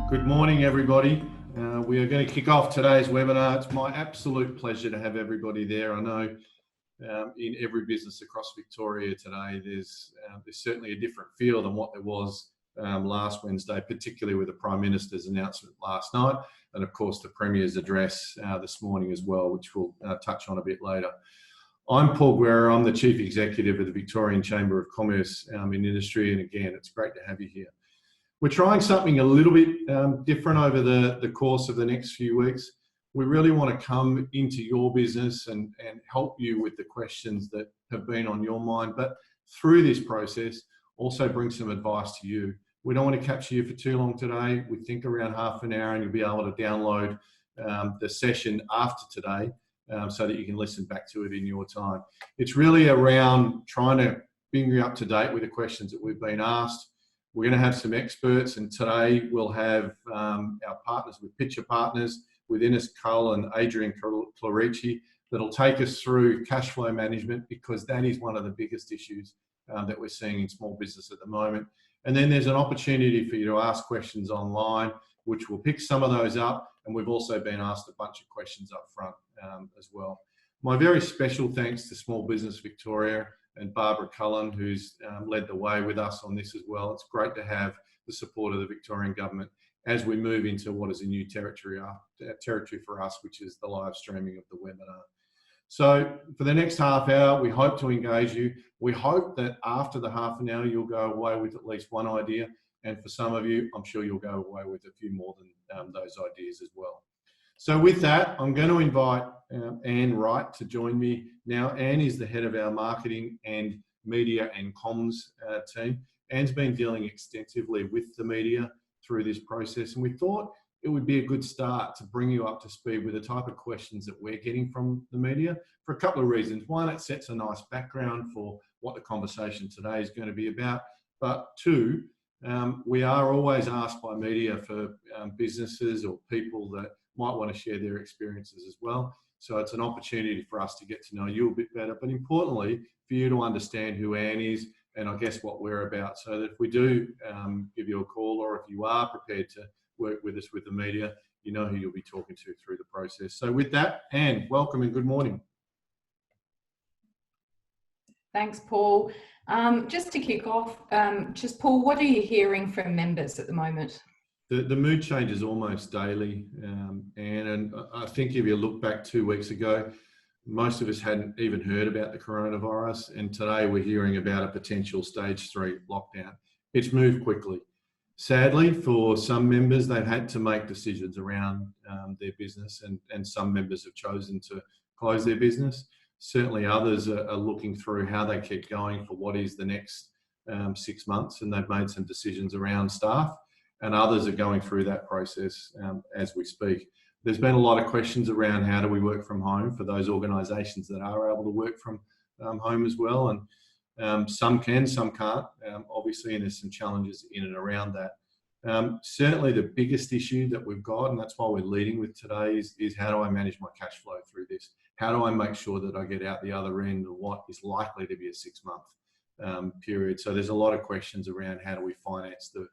Good morning, everybody. We are going to kick off today's webinar. It's my absolute pleasure to have everybody there. I know in every business across Victoria today, there's certainly a different feel than what there was last Wednesday, particularly with the Prime Minister's announcement last night, and of course the Premier's address this morning as well, which we'll touch on a bit later. I'm Paul Guerra. I'm the Chief Executive of the Victorian Chamber of Commerce in industry, and again, it's great to have you here. We're trying something a little bit different over the course of the next few weeks. We really want to come into your business and help you with the questions that have been on your mind, but through this process, also bring some advice to you. We don't want to capture you for too long today. We think around half an hour, and you'll be able to download the session after today so that you can listen back to it in your time. It's really around trying to bring you up to date with the questions that we've been asked. We're going to have some experts, and today we'll have our partners with Picture Partners, with Innis, Cull and Adrian Clerici, that'll take us through cash flow management, because that is one of the biggest issues that we're seeing in small business at the moment. And then there's an opportunity for you to ask questions online, which we'll pick some of those up, and we've also been asked a bunch of questions up front as well. My very special thanks to Small Business Victoria and Barbara Cullen, who's led the way with us on this as well. It's great to have the support of the Victorian Government as we move into what is a new territory for us, which is the live streaming of the webinar. So for the next half hour, we hope to engage you. We hope that after the half an hour, you'll go away with at least one idea. And for some of you, I'm sure you'll go away with a few more than those ideas as well. So with that, I'm going to invite Anne Wright to join me now. Anne is the head of our marketing and media and comms team. Anne's been dealing extensively with the media through this process, and we thought it would be a good start to bring you up to speed with the type of questions that we're getting from the media for a couple of reasons. One, it sets a nice background for what the conversation today is going to be about. But two, we are always asked by media for businesses or people that might want to share their experiences as well. So it's an opportunity for us to get to know you a bit better, but importantly, for you to understand who Anne is and I guess what we're about, so that if we do give you a call, or if you are prepared to work with us with the media, you know who you'll be talking to through the process. So with that, Anne, welcome and good morning. Thanks, Paul. Just to kick off, Paul, what are you hearing from members at the moment? The mood changes almost daily, and I think if you look back 2 weeks ago, most of us hadn't even heard about the coronavirus, and today we're hearing about a potential stage 3 lockdown. It's moved quickly. Sadly, for some members, they've had to make decisions around their business, and some members have chosen to close their business. Certainly others are looking through how they keep going for what is the next 6 months, and they've made some decisions around staff, and others are going through that process as we speak. There's been a lot of questions around how do we work from home for those organisations that are able to work from home as well, and some can, some can't, obviously, and there's some challenges in and around that. Certainly the biggest issue that we've got, and that's why we're leading with today, is how do I manage my cash flow through this? How do I make sure that I get out the other end of what is likely to be a 6-month period? So there's a lot of questions around how do we finance the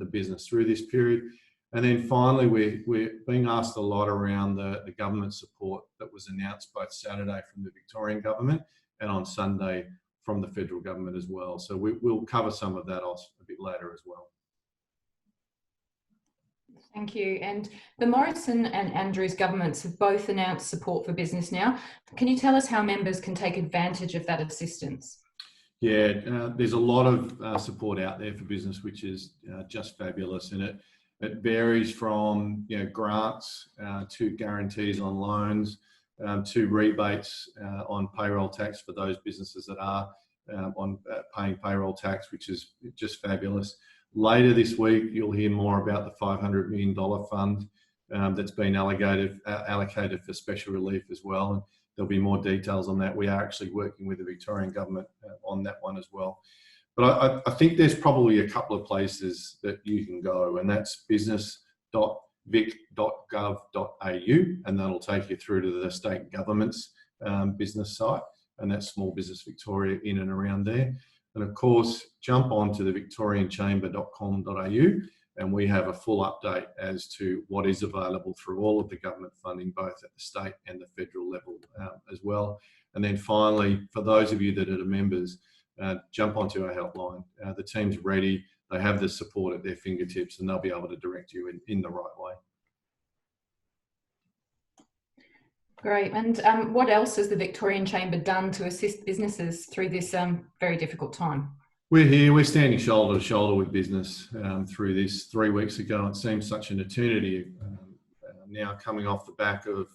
business through this period. And then finally, we're being asked a lot around the government support that was announced both Saturday from the Victorian Government and on Sunday from the federal government as well. So we'll cover some of that off a bit later as well. Thank you. And the Morrison and Andrews governments have both announced support for business now. Can you tell us how members can take advantage of that assistance? Yeah, there's a lot of support out there for business, which is just fabulous. And it varies from grants to guarantees on loans to rebates on payroll tax for those businesses that are paying payroll tax, which is just fabulous. Later this week, you'll hear more about the $500 million fund that's been allocated for special relief as well. And there'll be more details on that. We are actually working with the Victorian Government on that one as well. But I think there's probably a couple of places that you can go, and that's business.vic.gov.au, and that'll take you through to the state government's business site, and that's Small Business Victoria in and around there. And of course, jump on to the victorianchamber.com.au, and we have a full update as to what is available through all of the government funding, both at the state and the federal level as well. And then finally, for those of you that are members, jump onto our helpline. The team's ready. They have the support at their fingertips, and they'll be able to direct you in the right way. Great. And what else has the Victorian Chamber done to assist businesses through this very difficult time? We're here, we're standing shoulder to shoulder with business through this. 3 weeks ago, it seems such an eternity, now coming off the back of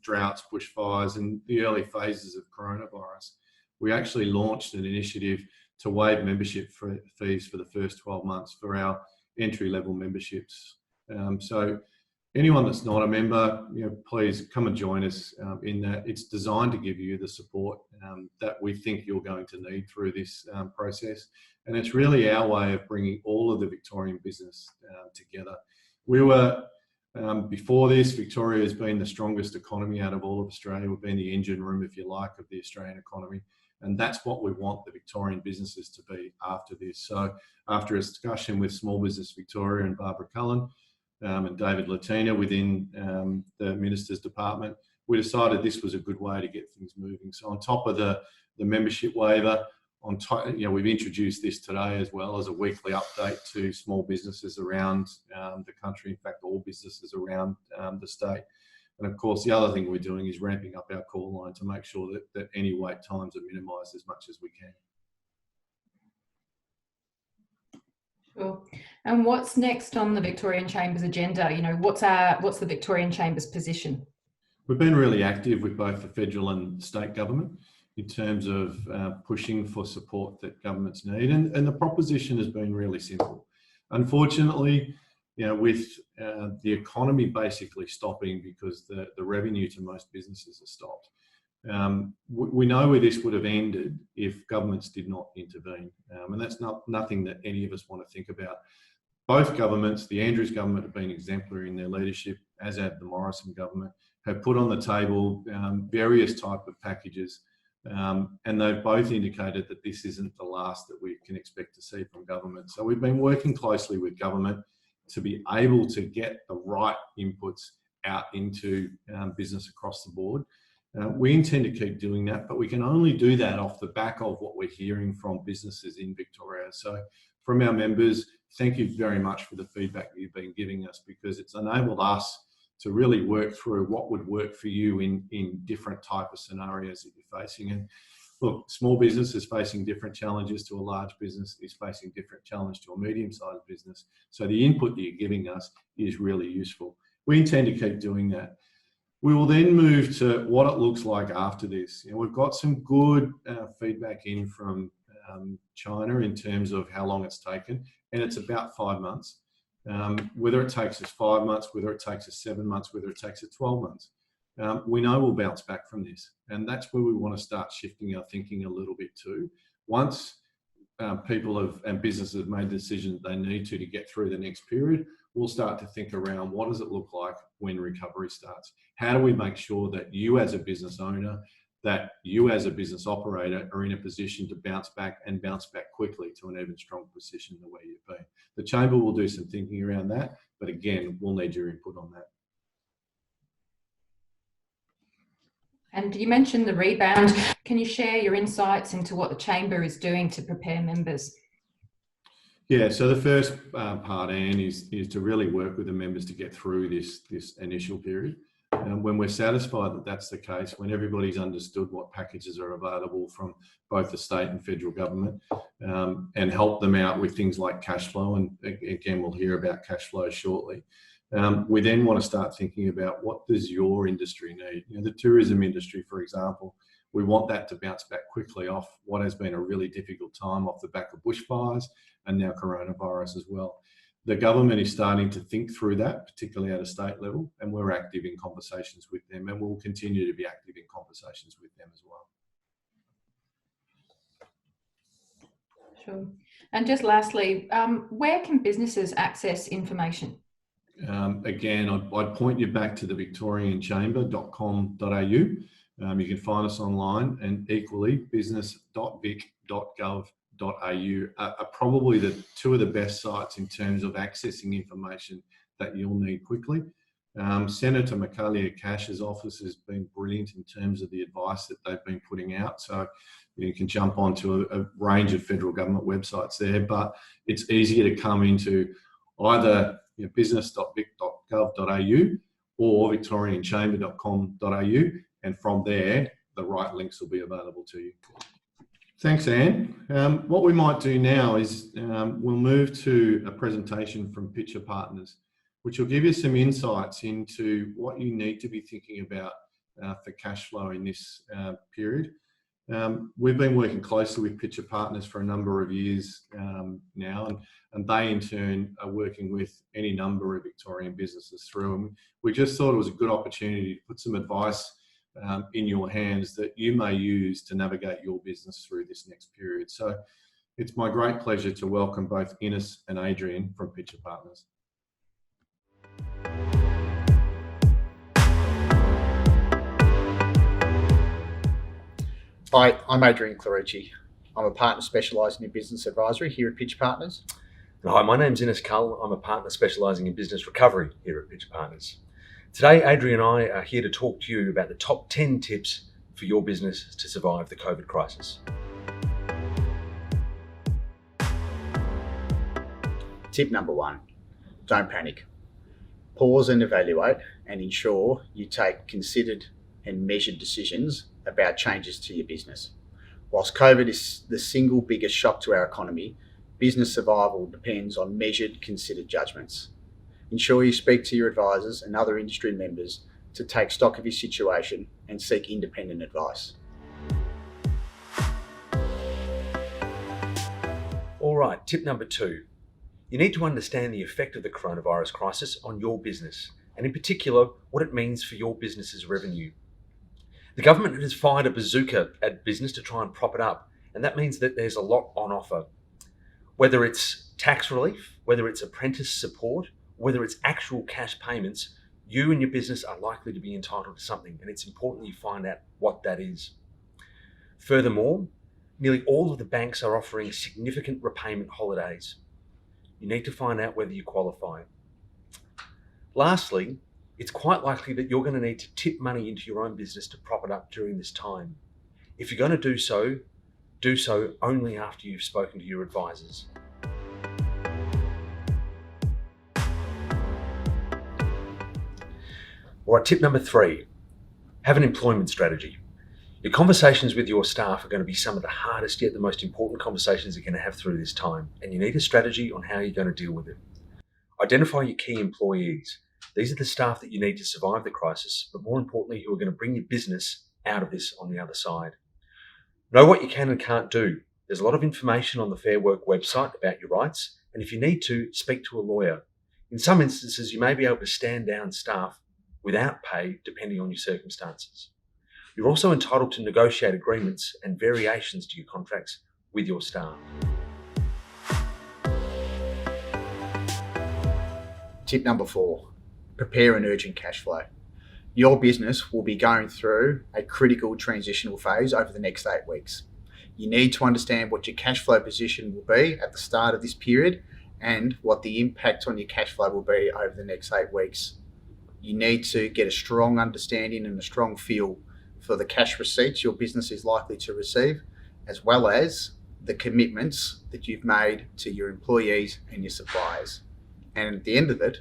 droughts, bushfires and the early phases of coronavirus. We actually launched an initiative to waive membership fees for the first 12 months for our entry-level memberships. So anyone that's not a member, please come and join us in that. It's designed to give you the support that we think you're going to need through this process. And it's really our way of bringing all of the Victorian business together. We were, before this, Victoria has been the strongest economy out of all of Australia. We've been the engine room, if you like, of the Australian economy. And that's what we want the Victorian businesses to be after this. So after a discussion with Small Business Victoria and Barbara Cullen, and David Latina within the Minister's Department, we decided this was a good way to get things moving. So on top of the membership waiver, we've introduced this today as well as a weekly update to small businesses around the country, in fact, all businesses around the state. And of course, the other thing we're doing is ramping up our call line to make sure that any wait times are minimised as much as we can. Sure. And what's next on the Victorian Chamber's agenda? What's the Victorian Chamber's position? We've been really active with both the federal and state government in terms of pushing for support that governments need. And the proposition has been really simple. Unfortunately, with the economy basically stopping because the revenue to most businesses has stopped. We know where this would have ended if governments did not intervene, and that's nothing that any of us want to think about. Both governments, the Andrews government have been exemplary in their leadership, as have the Morrison government, have put on the table various type of packages, and they've both indicated that this isn't the last that we can expect to see from government. So we've been working closely with government to be able to get the right inputs out into business across the board. We intend to keep doing that, but we can only do that off the back of what we're hearing from businesses in Victoria. So from our members, thank you very much for the feedback that you've been giving us, because it's enabled us to really work through what would work for you in different type of scenarios that you're facing. And look, small business is facing different challenges to a large business, is facing different challenge to a medium-sized business. So the input that you're giving us is really useful. We intend to keep doing that. We will then move to what it looks like after this. We've got some good feedback in from China in terms of how long it's taken, and it's about 5 months. Whether it takes us 5 months, whether it takes us 7 months, whether it takes us 12 months, we know we'll bounce back from this. And that's where we want to start shifting our thinking a little bit too. Once people and businesses have made the decision that they need to get through the next period, we'll start to think around what does it look like when recovery starts? How do we make sure that you as a business owner, that you as a business operator are in a position to bounce back and bounce back quickly to an even stronger position than where you've been? The Chamber will do some thinking around that, but again, we'll need your input on that. And you mentioned the rebound. Can you share your insights into what the Chamber is doing to prepare members? Yeah, so the first part, Anne, is to really work with the members to get through this initial period. When we're satisfied that that's the case, when everybody's understood what packages are available from both the state and federal government, and help them out with things like cash flow, and again, we'll hear about cash flow shortly. We then want to start thinking about what does your industry need? The tourism industry, for example, we want that to bounce back quickly off what has been a really difficult time off the back of bushfires and now coronavirus as well. The government is starting to think through that, particularly at a state level, and we're active in conversations with them, and we'll continue to be active in conversations with them as well. Sure. And just lastly, where can businesses access information? Again, I'd point you back to the victorianchamber.com.au. You can find us online, and equally business.vic.gov.au are probably the two of the best sites in terms of accessing information that you'll need quickly. Senator Macaulay Cash's office has been brilliant in terms of the advice that they've been putting out. So you can jump onto a range of federal government websites there, but it's easier to come into either business.vic.gov.au or victorianchamber.com.au, and from there, the right links will be available to you. Thanks, Anne. What we might do now is we'll move to a presentation from Pitcher Partners, which will give you some insights into what you need to be thinking about for cash flow in this period. We've been working closely with Pitcher Partners for a number of years now, and they in turn are working with any number of Victorian businesses through. And we just thought it was a good opportunity to put some advice in your hands that you may use to navigate your business through this next period. So it's my great pleasure to welcome both Innis and Adrian from Pitcher Partners. Hi, I'm Adrian Clerici. I'm a partner specialising in business advisory here at Pitcher Partners. Hi, my name's Innis Cull. I'm a partner specialising in business recovery here at Pitcher Partners. Today, Adrian and I are here to talk to you about the top 10 tips for your business to survive the COVID crisis. Tip number 1, don't panic. Pause and evaluate and ensure you take considered and measured decisions about changes to your business. Whilst COVID is the single biggest shock to our economy, business survival depends on measured, considered judgments. Ensure you speak to your advisors and other industry members to take stock of your situation and seek independent advice. All right, tip number 2. You need to understand the effect of the coronavirus crisis on your business, and in particular, what it means for your business's revenue. The government has fired a bazooka at business to try and prop it up, and that means that there's a lot on offer. Whether it's tax relief, whether it's apprentice support, whether it's actual cash payments, you and your business are likely to be entitled to something, and it's important you find out what that is. Furthermore, nearly all of the banks are offering significant repayment holidays. You need to find out whether you qualify. Lastly, it's quite likely that you're going to need to tip money into your own business to prop it up during this time. If you're going to do so only after you've spoken to your advisors. All right, tip number 3, have an employment strategy. Your conversations with your staff are going to be some of the hardest yet the most important conversations you're going to have through this time, and you need a strategy on how you're going to deal with it. Identify your key employees. These are the staff that you need to survive the crisis, but more importantly, who are going to bring your business out of this on the other side. Know what you can and can't do. There's a lot of information on the Fair Work website about your rights, and if you need to, speak to a lawyer. In some instances, you may be able to stand down staff without pay, depending on your circumstances. You're also entitled to negotiate agreements and variations to your contracts with your staff. Tip number 4, prepare an urgent cash flow. Your business will be going through a critical transitional phase over the next 8 weeks. You need to understand what your cash flow position will be at the start of this period and what the impact on your cash flow will be over the next 8 weeks. You need to get a strong understanding and a strong feel for the cash receipts your business is likely to receive, as well as the commitments that you've made to your employees and your suppliers. And at the end of it,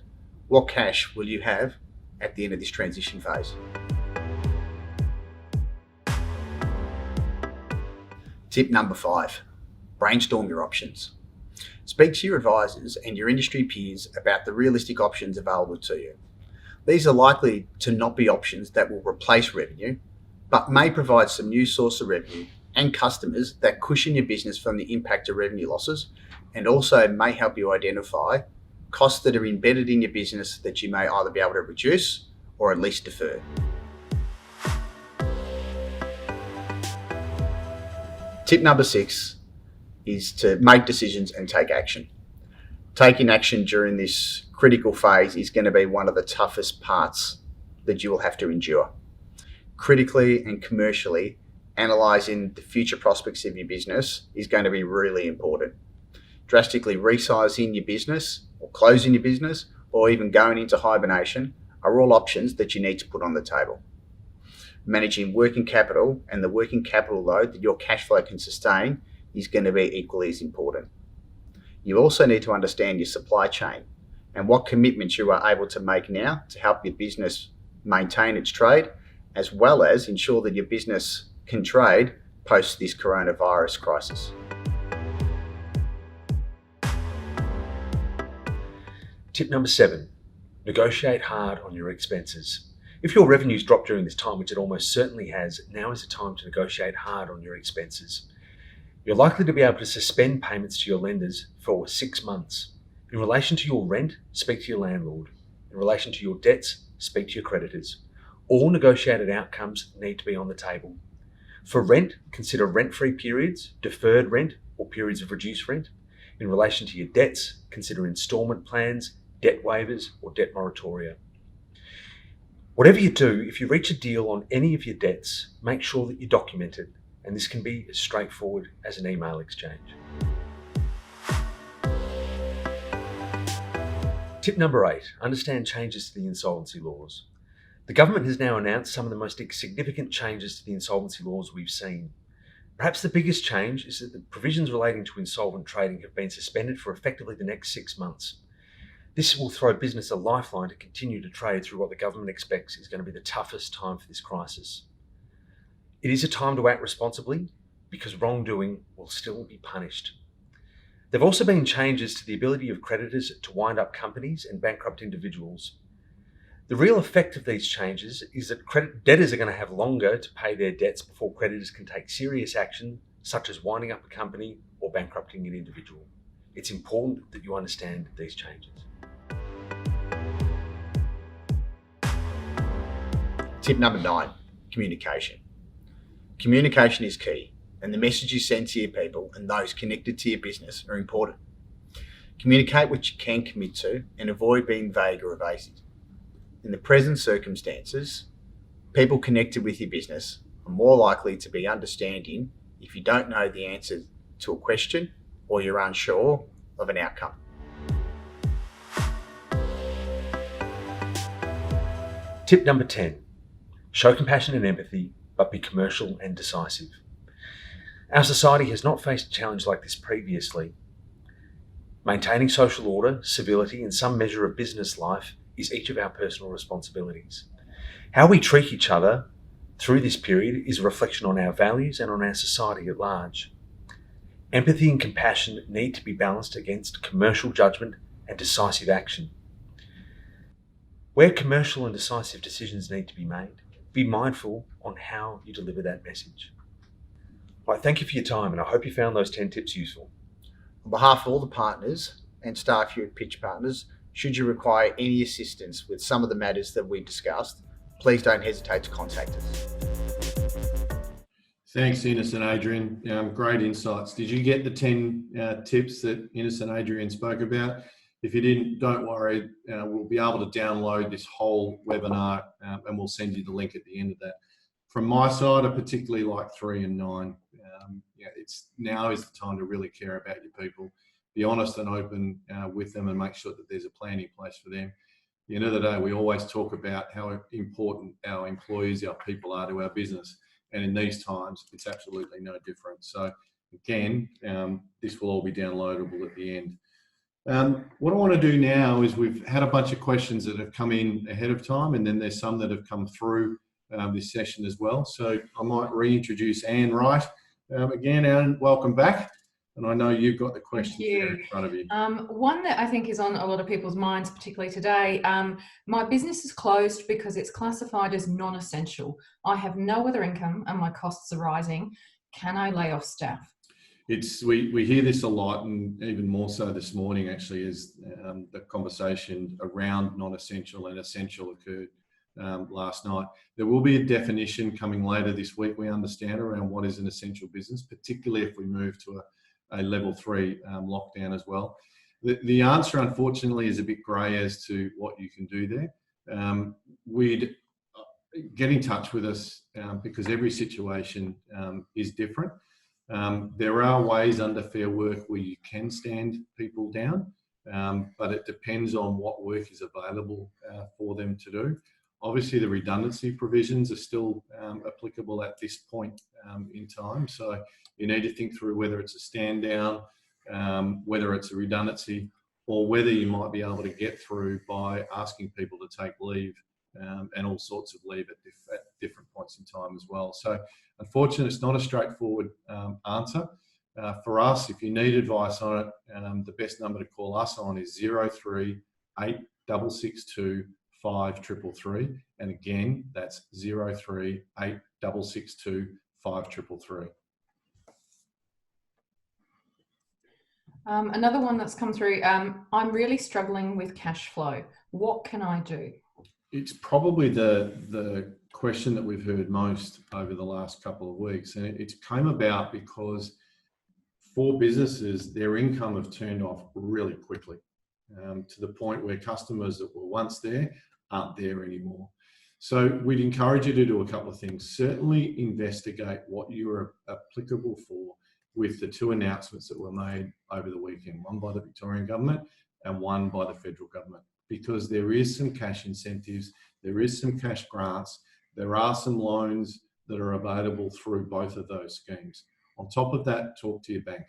what cash will you have at the end of this transition phase? Tip number 5, brainstorm your options. Speak to your advisors and your industry peers about the realistic options available to you. These are likely to not be options that will replace revenue, but may provide some new source of revenue and customers that cushion your business from the impact of revenue losses, and also may help you identify costs that are embedded in your business that you may either be able to reduce or at least defer. Tip number 6 is to make decisions and take action. Taking action during this critical phase is going to be one of the toughest parts that you will have to endure. Critically and commercially, analysing the future prospects of your business is going to be really important. Drastically resizing your business or closing your business or even going into hibernation are all options that you need to put on the table. Managing working capital and the working capital load that your cash flow can sustain is going to be equally as important. You also need to understand your supply chain and what commitments you are able to make now to help your business maintain its trade, as well as ensure that your business can trade post this coronavirus crisis. Tip number 7, negotiate hard on your expenses. If your revenues drop during this time, which it almost certainly has, now is the time to negotiate hard on your expenses. You're likely to be able to suspend payments to your lenders for 6 months. In relation to your rent, speak to your landlord. In relation to your debts, speak to your creditors. All negotiated outcomes need to be on the table. For rent, consider rent-free periods, deferred rent, or periods of reduced rent. In relation to your debts, consider instalment plans, debt waivers, or debt moratoria. Whatever you do, if you reach a deal on any of your debts, make sure that you document it, and this can be as straightforward as an email exchange. Tip number 8, understand changes to the insolvency laws. The government has now announced some of the most significant changes to the insolvency laws we've seen. Perhaps the biggest change is that the provisions relating to insolvent trading have been suspended for effectively the next 6 months. This will throw business a lifeline to continue to trade through what the government expects is going to be the toughest time for this crisis. It is a time to act responsibly because wrongdoing will still be punished. There have also been changes to the ability of creditors to wind up companies and bankrupt individuals. The real effect of these changes is that debtors are going to have longer to pay their debts before creditors can take serious action, such as winding up a company or bankrupting an individual. It's important that you understand these changes. Tip number 9, communication. Communication is key, and the message you send to your people and those connected to your business are important. Communicate what you can commit to and avoid being vague or evasive. In the present circumstances, people connected with your business are more likely to be understanding if you don't know the answer to a question or you're unsure of an outcome. Tip number 10, show compassion and empathy, but be commercial and decisive. Our society has not faced a challenge like this previously. Maintaining social order, civility, and some measure of business life is each of our personal responsibilities. How we treat each other through this period is a reflection on our values and on our society at large. Empathy and compassion need to be balanced against commercial judgment and decisive action. Where commercial and decisive decisions need to be made, be mindful on how you deliver that message. Right, thank you for your time, and I hope you found those 10 tips useful. On behalf of all the partners and staff here at Pitch Partners, should you require any assistance with some of the matters that we've discussed, please don't hesitate to contact us. Thanks, Innis and Adrian. Great insights. Did you get the 10 tips that Innis and Adrian spoke about? If you didn't, don't worry. We'll be able to download this whole webinar and we'll send you the link at the end of that. From my side, I particularly like 3 and 9. Now is the time to really care about your people. Be honest and open with them and make sure that there's a plan in place for them. At the end of the day, we always talk about how important our employees, our people are to our business. And in these times, it's absolutely no different. So again, this will all be downloadable at the end. What I want to do now is we've had a bunch of questions that have come in ahead of time, and then there's some that have come through this session as well. So I might reintroduce Anne Wright. Again, Anne, welcome back. And I know you've got the questions there in front of you. One that I think is on a lot of people's minds, particularly today. My business is closed because it's classified as non-essential. I have no other income and my costs are rising. Can I lay off staff? We hear this a lot, and even more so this morning actually, as the conversation around non-essential and essential occurred last night. There will be a definition coming later this week, we understand, around what is an essential business, particularly if we move to a level 3 lockdown as well. The answer, unfortunately, is a bit grey as to what you can do there. get in touch with us because every situation is different. There are ways under Fair Work where you can stand people down, but it depends on what work is available for them to do. Obviously, the redundancy provisions are still applicable at this point in time. So you need to think through whether it's a stand down, whether it's a redundancy, or whether you might be able to get through by asking people to take leave and all sorts of leave at different points in time as well. So unfortunately, it's not a straightforward answer. For us, if you need advice on it, the best number to call us on is 03 8662 5333, and again that's 03 8662 5333. Another one that's come through, I'm really struggling with cash flow. What can I do? It's probably the question that we've heard most over the last couple of weeks, and it came about because for businesses, their income have turned off really quickly to the point where customers that were once there aren't there anymore. So we'd encourage you to do a couple of things. Certainly investigate what you are applicable for with the two announcements that were made over the weekend, one by the Victorian government and one by the federal government, because there is some cash incentives, there is some cash grants, there are some loans that are available through both of those schemes. On top of that, talk to your bank.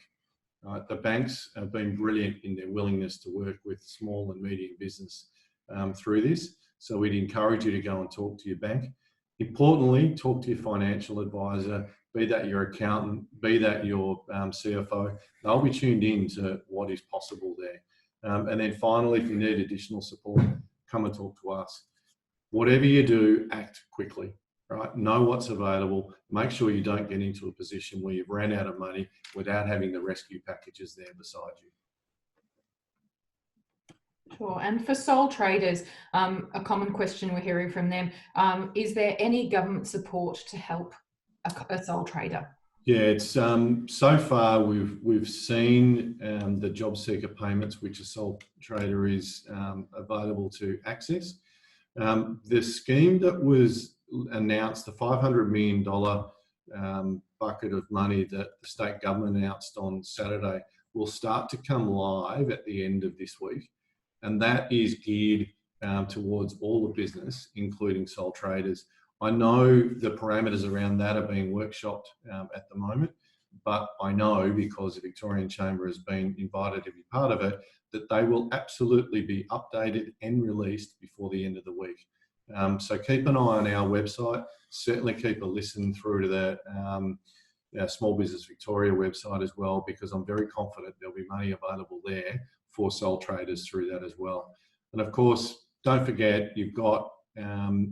The banks have been brilliant in their willingness to work with small and medium business through this. So we'd encourage you to go and talk to your bank. Importantly, talk to your financial advisor, be that your accountant, be that your CFO. They'll be tuned in to what is possible there. And then finally, if you need additional support, come and talk to us. Whatever you do, act quickly, right? Know what's available. Make sure you don't get into a position where you've ran out of money without having the rescue packages there beside you. Sure. And for sole traders, a common question we're hearing from them, is there any government support to help a sole trader? Yeah, it's so far we've seen the job seeker payments, which a sole trader is available to access. The scheme that was announced, the $500 million bucket of money that the state government announced on Saturday, will start to come live at the end of this week. And that is geared towards all the business, including sole traders. I know the parameters around that are being workshopped at the moment, but I know, because the Victorian Chamber has been invited to be part of it, that they will absolutely be updated and released before the end of the week. So keep an eye on our website. Certainly keep a listen through to the Small Business Victoria website as well, because I'm very confident there'll be money available there for sole traders through that as well. And of course, don't forget, you've got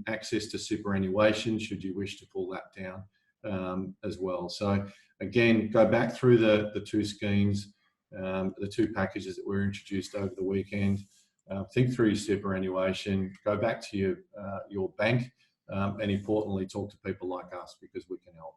access to superannuation should you wish to pull that down as well. So again, go back through the two schemes, the two packages that were introduced over the weekend. Think through your superannuation, go back to your bank, and importantly, talk to people like us, because we can help.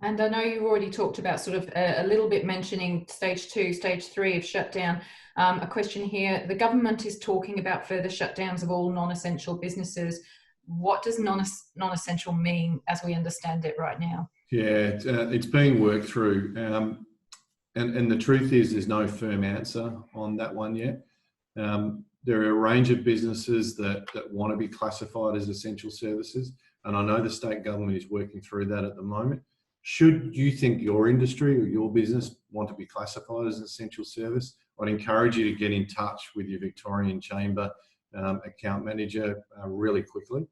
And I know you've already talked about sort of a little bit mentioning stage 2, stage 3 of shutdown. A question here, the government is talking about further shutdowns of all non-essential businesses. What does non-essential mean as we understand it right now? Yeah, it's being worked through. And the truth is there's no firm answer on that one yet. There are a range of businesses that want to be classified as essential services. And I know the state government is working through that at the moment. Should you think your industry or your business want to be classified as an essential service, I'd encourage you to get in touch with your Victorian Chamber account manager really quickly.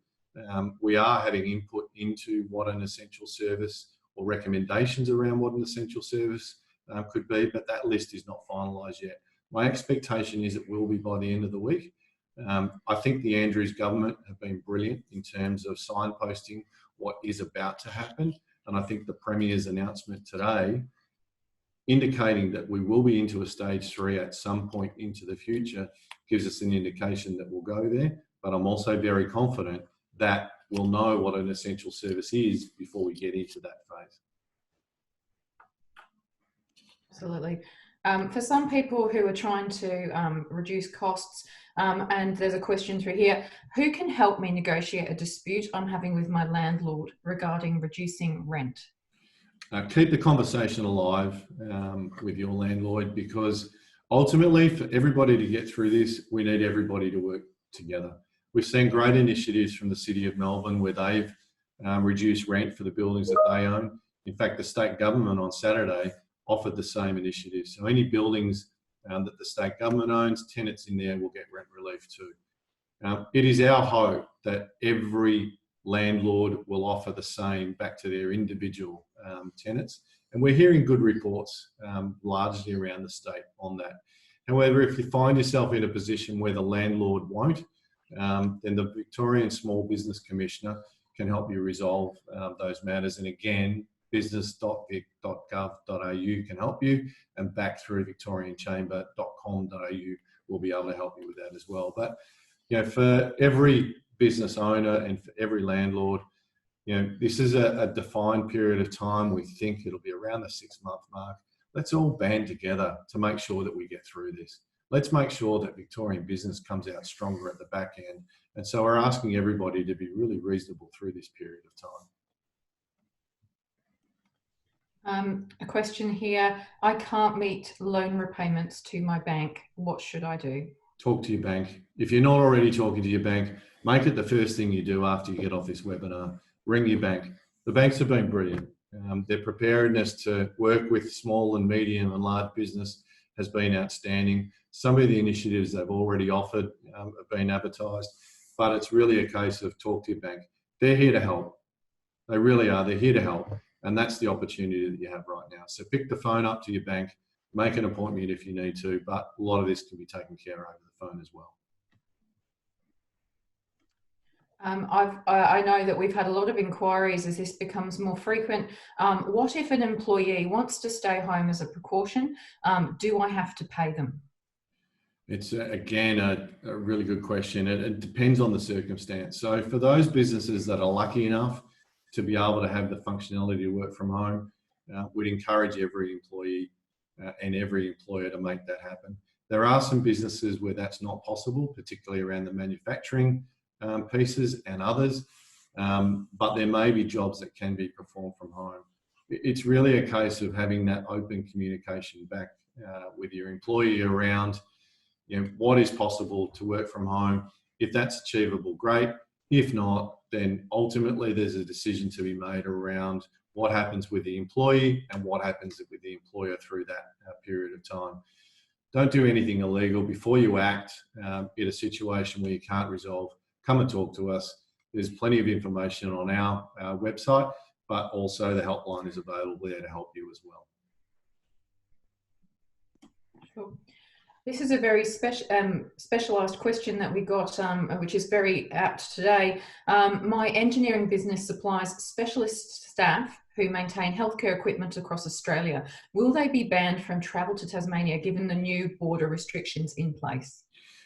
We are having input into what an essential service, or recommendations around what an essential service could be, but that list is not finalised yet. My expectation is it will be by the end of the week. I think the Andrews government have been brilliant in terms of signposting what is about to happen. And I think the Premier's announcement today, indicating that we will be into a stage 3 at some point into the future, gives us an indication that we'll go there. But I'm also very confident that we'll know what an essential service is before we get into that phase. Absolutely. For some people who are trying to reduce costs, and there's a question through here, who can help me negotiate a dispute I'm having with my landlord regarding reducing rent? Keep the conversation alive with your landlord, because ultimately for everybody to get through this, we need everybody to work together. We've seen great initiatives from the City of Melbourne where they've reduced rent for the buildings that they own. In fact, the state government on Saturday offered the same initiative. So any buildings that the state government owns, tenants in there will get rent relief too. It is our hope that every landlord will offer the same back to their individual tenants. And we're hearing good reports largely around the state on that. However, if you find yourself in a position where the landlord won't, then the Victorian Small Business Commissioner can help you resolve those matters. And again, business.vic.gov.au can help you, and back through victorianchamber.com.au will be able to help you with that as well. But for every business owner and for every landlord, this is a defined period of time. We think it'll be around the 6-month mark. Let's all band together to make sure that we get through this. Let's make sure that Victorian business comes out stronger at the back end. And so we're asking everybody to be really reasonable through this period of time. A question here. I can't meet loan repayments to my bank. What should I do? Talk to your bank. If you're not already talking to your bank, make it the first thing you do after you get off this webinar. Ring your bank. The banks have been brilliant. Their preparedness to work with small and medium and large business has been outstanding. Some of the initiatives they've already offered have been advertised, but it's really a case of talk to your bank. They're here to help. They really are. They're here to help. And that's the opportunity that you have right now. So pick the phone up to your bank, make an appointment if you need to, but a lot of this can be taken care of over the phone as well. I know that we've had a lot of inquiries as this becomes more frequent. What if an employee wants to stay home as a precaution? Do I have to pay them? It's again a really good question. It depends on the circumstance. So for those businesses that are lucky enough to be able to have the functionality to work from home, we'd encourage every employee and every employer to make that happen. There are some businesses where that's not possible, particularly around the manufacturing pieces and others, but there may be jobs that can be performed from home. It's really a case of having that open communication back with your employee around what is possible to work from home. If that's achievable, great. If not, then ultimately there's a decision to be made around what happens with the employee and what happens with the employer through that period of time. Don't do anything illegal before you act in a situation where you can't resolve. Come and talk to us. There's plenty of information on our website, but also the helpline is available there to help you as well. Sure. This is a very specialised question that we got, which is very apt today. My engineering business supplies specialist staff who maintain healthcare equipment across Australia. Will they be banned from travel to Tasmania given the new border restrictions in place?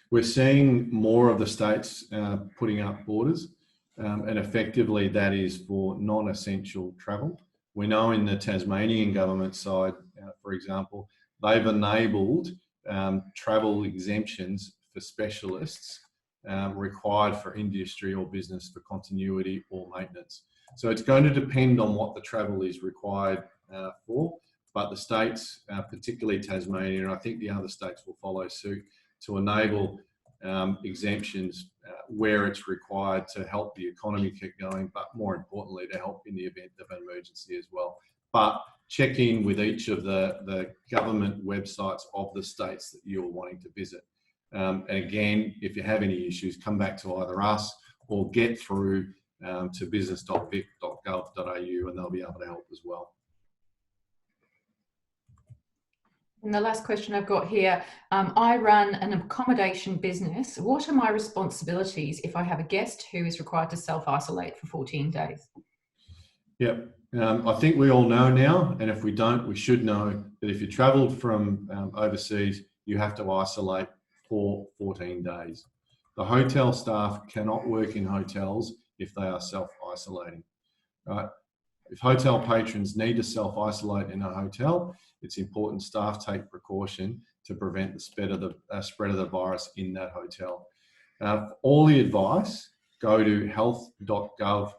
We're seeing more of the states putting up borders, and effectively that is for non-essential travel. We know in the Tasmanian government side, for example, they've enabled travel exemptions for specialists required for industry or business for continuity or maintenance. So it's going to depend on what the travel is required for, but the states, particularly Tasmania, and I think the other states will follow suit, to enable exemptions where it's required to help the economy keep going, but more importantly, to help in the event of an emergency as well. But check in with each of the government websites of the states that you're wanting to visit. And again, if you have any issues, come back to either us or get through to business.vic.gov.au and they'll be able to help as well. And the last question I've got here, I run an accommodation business. What are my responsibilities if I have a guest who is required to self-isolate for 14 days? Yep. I think we all know now, and if we don't, we should know that if you travelled from overseas, you have to isolate for 14 days. The hotel staff cannot work in hotels if they are self-isolating. Right? If hotel patrons need to self-isolate in a hotel, it's important staff take precaution to prevent the spread of the virus in that hotel. For all the advice, go to health.gov.au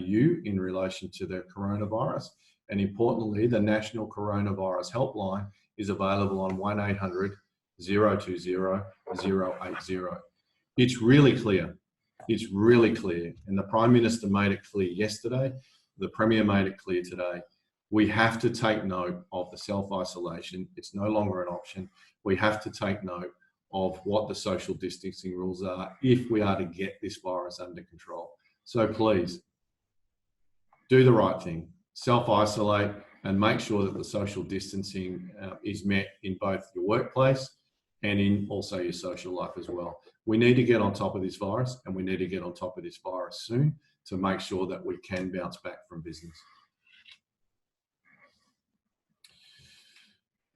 in relation to the coronavirus. And importantly, the National Coronavirus Helpline is available on 1800 020 080. It's really clear. It's really clear. And the Prime Minister made it clear yesterday. The Premier made it clear today. We have to take note of the self-isolation. It's no longer an option. We have to take note of what the social distancing rules are if we are to get this virus under control. So please, do the right thing. Self-isolate and make sure that the social distancing is met in both your workplace and in also your social life as well. We need to get on top of this virus, and we need to get on top of this virus soon to make sure that we can bounce back from business.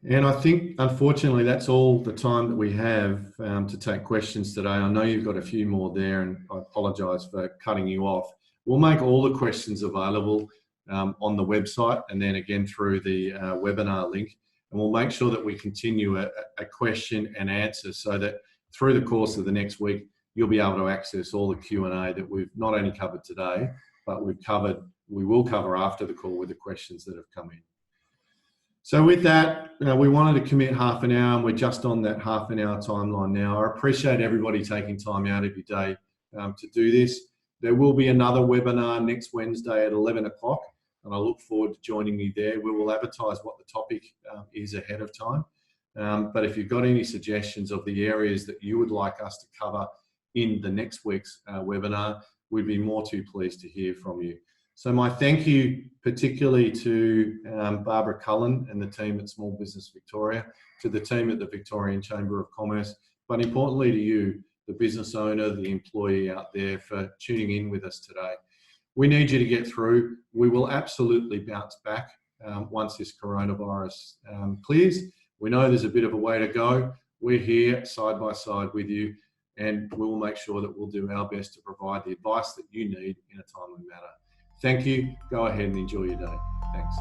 And I think, unfortunately, that's all the time that we have to take questions today. I know you've got a few more there, and I apologise for cutting you off. We'll make all the questions available on the website and then again through the webinar link. And we'll make sure that we continue a question and answer so that through the course of the next week, you'll be able to access all the Q&A that we've not only covered today, but we will cover after the call with the questions that have come in. So with that, we wanted to commit half an hour, and we're just on that half an hour timeline now. I appreciate everybody taking time out of your day to do this. There will be another webinar next Wednesday at 11 o'clock, and I look forward to joining you there. We will advertise what the topic is ahead of time. But if you've got any suggestions of the areas that you would like us to cover in the next week's webinar, we'd be more too pleased to hear from you. So my thank you particularly to Barbara Cullen and the team at Small Business Victoria, to the team at the Victorian Chamber of Commerce, but importantly to you, the business owner, the employee out there, for tuning in with us today. We need you to get through. We will absolutely bounce back once this coronavirus clears. We know there's a bit of a way to go. We're here side by side with you, and we will make sure that we'll do our best to provide the advice that you need in a timely manner. Thank you. Go ahead and enjoy your day. Thanks.